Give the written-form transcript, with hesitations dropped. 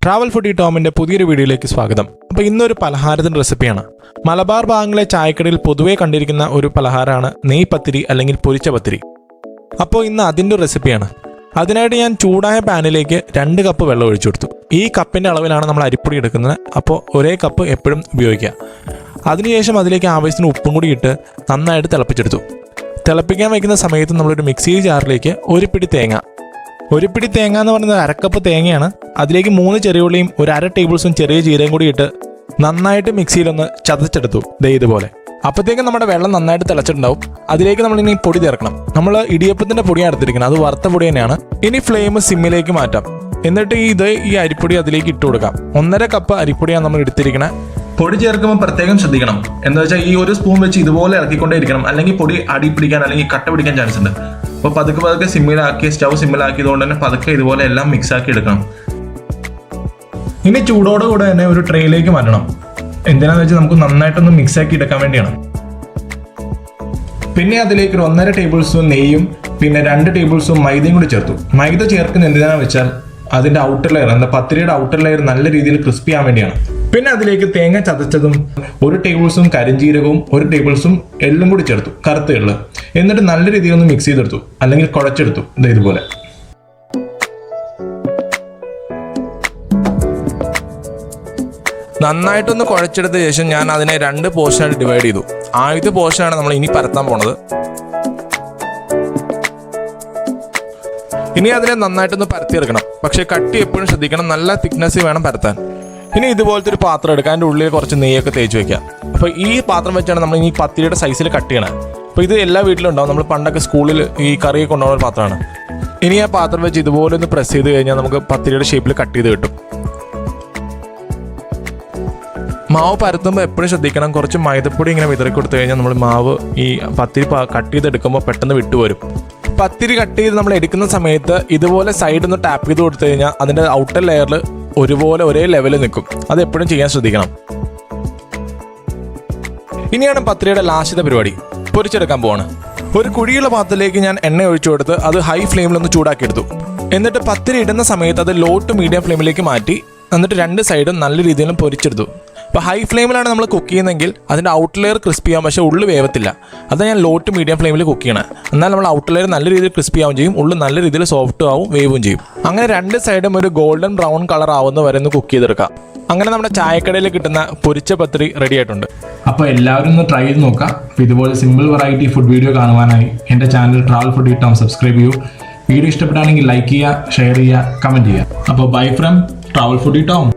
Travel foodie ടോമിന്റെ പുതിയൊരു വീഡിയോയിലേക്ക് സ്വാഗതം. അപ്പോൾ ഇന്നൊരു പലഹാരത്തിന്റെ റെസിപ്പിയാണ്. മലബാർ ഭാഗങ്ങളിലെ ചായക്കടയിൽ പൊതുവേ കണ്ടിരിക്കുന്ന ഒരു പലഹാരമാണ് നെയ് പത്തിരി അല്ലെങ്കിൽ പൊരിച്ച പത്തിരി. അപ്പോൾ ഇന്ന് അതിൻ്റെ റെസിപ്പിയാണ്. അതിനായിട്ട് ഞാൻ ചൂടായ പാനിലേക്ക് 2 കപ്പ് വെള്ളം ഒഴിച്ചു കൊടുത്തു. ഈ കപ്പിൻ്റെ അളവിലാണ് നമ്മൾ അരിപ്പൊടി എടുക്കുന്നത്. അപ്പോൾ ഒരേ കപ്പ് എപ്പോഴും ഉപയോഗിക്കുക. അതിനുശേഷം അതിലേക്ക് ആവശ്യത്തിന് ഉപ്പും കൂടി ഇട്ട് നന്നായിട്ട് തിളപ്പിച്ചെടുത്തു. തിളപ്പിക്കാൻ വയ്ക്കുന്ന സമയത്ത് നമ്മളൊരു മിക്സി ജാറിലേക്ക് ഒരു പിടി തേങ്ങ എന്ന് പറയുന്നത് 1/2 കപ്പ് തേങ്ങയാണ്. അതിലേക്ക് 3 ചെറിയ ഉള്ളിയും ഒരു 1/2 ടേബിൾ സ്പൂൺ ചെറിയ ജീരകം കൂടി ഇട്ട് നന്നായിട്ട് മിക്സിയിലൊന്ന് ചതച്ചെടുത്തു. ഇതുപോലെ അപ്പോഴത്തേക്കും നമ്മുടെ വെള്ളം നന്നായിട്ട് തിളച്ചിട്ടുണ്ടാവും. അതിലേക്ക് നമ്മൾ ഇനി പൊടി ചേർക്കണം. നമ്മൾ ഇടിയപ്പത്തിൻ്റെ പൊടിയാണ് എടുത്തിരിക്കുന്നത്. അത് വറുത്ത പൊടി തന്നെയാണ്. ഇനി ഫ്ലെയിം സിമ്മിലേക്ക് മാറ്റാം. എന്നിട്ട് ഈ അരിപ്പൊടി അതിലേക്ക് ഇട്ട് കൊടുക്കാം. 1.5 കപ്പ് അരിപ്പൊടിയാണ് നമ്മൾ എടുത്തിരിക്കുന്നത്. പൊടി ചേർക്കുമ്പോൾ പ്രത്യേകം ശ്രദ്ധിക്കണം. എന്താ വെച്ചാൽ ഈ ഒരു സ്പൂൺ വെച്ച് ഇതുപോലെ ഇറക്കിക്കൊണ്ടേ ഇരിക്കണം. അല്ലെങ്കിൽ പൊടി അടി പിടിക്കാൻ അല്ലെങ്കിൽ കട്ട പിടിക്കാൻ ചാൻസ് ഉണ്ട്. അപ്പോൾ പതുക്കെ സ്റ്റൗ സിമ്മിലാക്കിയതുകൊണ്ട് തന്നെ പതുക്കെ ഇതുപോലെ എല്ലാം മിക്സ് ആക്കി എടുക്കണം. ഇനി ചൂടോടുകൂടെ തന്നെ ഒരു ട്രേയിലേക്ക് മാറ്റണം. എന്തിനാന്ന് വെച്ചാൽ നമുക്ക് നന്നായിട്ടൊന്ന് മിക്സ് ആക്കി എടുക്കാൻ വേണ്ടിയാണ്. പിന്നെ അതിലേക്ക് ഒരു 1.5 ടേബിൾ സ്പൂൺ നെയ്യും പിന്നെ 2 ടേബിൾ സ്പൂൺ മൈദയും കൂടി ചേർത്തു. മൈദ ചേർക്കുന്നത് എന്തിനാണെന്ന് വെച്ചാൽ അതിന്റെ ഔട്ടർ ലെയർ, എന്താ പത്തിരിയുടെ ഔട്ടർ ലെയർ നല്ല രീതിയിൽ ക്രിസ്പി ആവാൻ വേണ്ടിയാണ്. പിന്നെ അതിലേക്ക് തേങ്ങ ചതച്ചതും 1 ടേബിൾ സ്പൂൺ കരിഞ്ജീരകവും 1 ടേബിൾ സ്പൂൺ എള്ളും കൂടി ചേർത്തു, കറുത്ത എള്ള്. എന്നിട്ട് നല്ല രീതിയിൽ ഒന്ന് മിക്സ് ചെയ്തെടുത്തു അല്ലെങ്കിൽ കുഴച്ചെടുത്തു. ഇതുപോലെ നന്നായിട്ടൊന്ന് കുഴച്ചെടുത്ത ശേഷം ഞാൻ അതിനെ 2 പോർഷനായിട്ട് ഡിവൈഡ് ചെയ്തു. ആദ്യത്തെ പോർഷനാണ് നമ്മൾ ഇനി പരത്താൻ പോണത്. ഇനി അതിനെ നന്നായിട്ടൊന്ന് പരത്തിയെടുക്കണം. പക്ഷേ കട്ടി എപ്പോഴും ശ്രദ്ധിക്കണം. നല്ല തിക്നെസ് വേണം പരത്താൻ. ഇനി ഇതുപോലത്തെ ഒരു പാത്രം എടുക്കുക. അതിൻ്റെ ഉള്ളിൽ കുറച്ച് നെയ്യൊക്കെ തേച്ച് വെക്കുക. അപ്പോൾ ഈ പാത്രം വെച്ചാണ് നമ്മൾ ഈ പത്തിരിയുടെ സൈസിൽ കട്ട് ചെയ്യണം. അപ്പോൾ ഇത് എല്ലാ വീട്ടിലും ഉണ്ടാവും. നമ്മൾ പണ്ടൊക്കെ സ്കൂളിൽ ഈ കറിയൊക്കെ കൊണ്ടുപോകുന്ന ഒരു പാത്രമാണ്. ഇനി ആ പാത്രം വെച്ച് ഇതുപോലെ ഒന്ന് പ്രസ് ചെയ്ത് കഴിഞ്ഞാൽ നമുക്ക് പത്തിരിയുടെ ഷേപ്പിൽ കട്ട് ചെയ്ത് കിട്ടും. മാവ് പരത്തുമ്പോൾ എപ്പോഴും ശ്രദ്ധിക്കണം. കുറച്ച് മൈദപ്പൊടി ഇങ്ങനെ വിതറി കൊടുത്തു കഴിഞ്ഞാൽ നമ്മൾ മാവ് ഈ പത്തിരി കട്ട് ചെയ്തെടുക്കുമ്പോൾ പെട്ടെന്ന് വിട്ടുവരും. പത്തിരി കട്ട് ചെയ്ത് നമ്മൾ എടുക്കുന്ന സമയത്ത് ഇതുപോലെ സൈഡ് ഒന്ന് ടാപ്പ് ചെയ്ത് കൊടുത്തു കഴിഞ്ഞാൽ അതിൻ്റെ ഔട്ടർ ലെയറിൽ ഒരുപോലെ ഒരേ ലെവലിൽ നിൽക്കും. അത് എപ്പോഴും ചെയ്യാൻ ശ്രദ്ധിക്കണം. ഇനിയാണ് പത്തിരിയുടെ ലാസ്റ്റത്തെ പരിപാടി. പൊരിച്ചെടുക്കാൻ പോവാണ്. ഒരു കുഴിയുള്ള പാത്രത്തിലേക്ക് ഞാൻ എണ്ണ ഒഴിച്ചു കൊടുത്ത് അത് ഹൈ ഫ്ലെയിമിലൊന്ന് ചൂടാക്കിയെടുത്തു. എന്നിട്ട് പത്തിരി ഇടുന്ന സമയത്ത് അത് ലോ ടു മീഡിയം ഫ്ലെയിമിലേക്ക് മാറ്റി എന്നിട്ട് 2 സൈഡും നല്ല രീതിയിലും പൊരിച്ചെടുത്തു. അപ്പോൾ ഹൈ ഫ്ലെയിമിലാണ് നമ്മൾ കുക്ക് ചെയ്യുന്നതെങ്കിൽ അതിൻ്റെ ഔട്ടർ ലെയർ ക്രിസ്പി ആവും, പക്ഷേ ഉള്ളു വേവത്തില്ല. അതാണ് ഞാൻ ലോ ടു മീഡിയം ഫ്ലെയിമിൽ കുക്ക് ചെയ്യണം. എന്നാൽ നമ്മൾ ഔട്ടർ ലെയർ നല്ല രീതിയിൽ ക്രിസ്പി ആവും ചെയ്യും, ഉള്ളു നല്ല രീതിയിൽ സോഫ്റ്റ് ആവും, വേവും ചെയ്യും. അങ്ങനെ 2 സൈഡും ഒരു ഗോൾഡൻ ബ്രൗൺ കളർ ആവുന്ന വരെ ഒന്ന് കുക്ക് ചെയ്തെടുക്കാം. അങ്ങനെ നമ്മുടെ ചായക്കടയിൽ കിട്ടുന്ന പൊരിച്ച പത്തിരി റെഡി ആയിട്ടുണ്ട്. അപ്പോൾ എല്ലാവരും ഒന്ന് ട്രൈ ചെയ്ത് നോക്കാം. അപ്പോൾ ഇതുപോലെ സിമ്പിൾ വെറൈറ്റി ഫുഡ് വീഡിയോ കാണുവാനായി എൻ്റെ channel travel foodie Tom subscribe ചെയ്യൂ. വീഡിയോ ഇഷ്ടപ്പെട്ടാണെങ്കിൽ ലൈക്ക് ചെയ്യുക, ഷെയർ ചെയ്യുക, കമൻറ്റ് ചെയ്യുക. അപ്പോൾ bye from travel foodie Tom.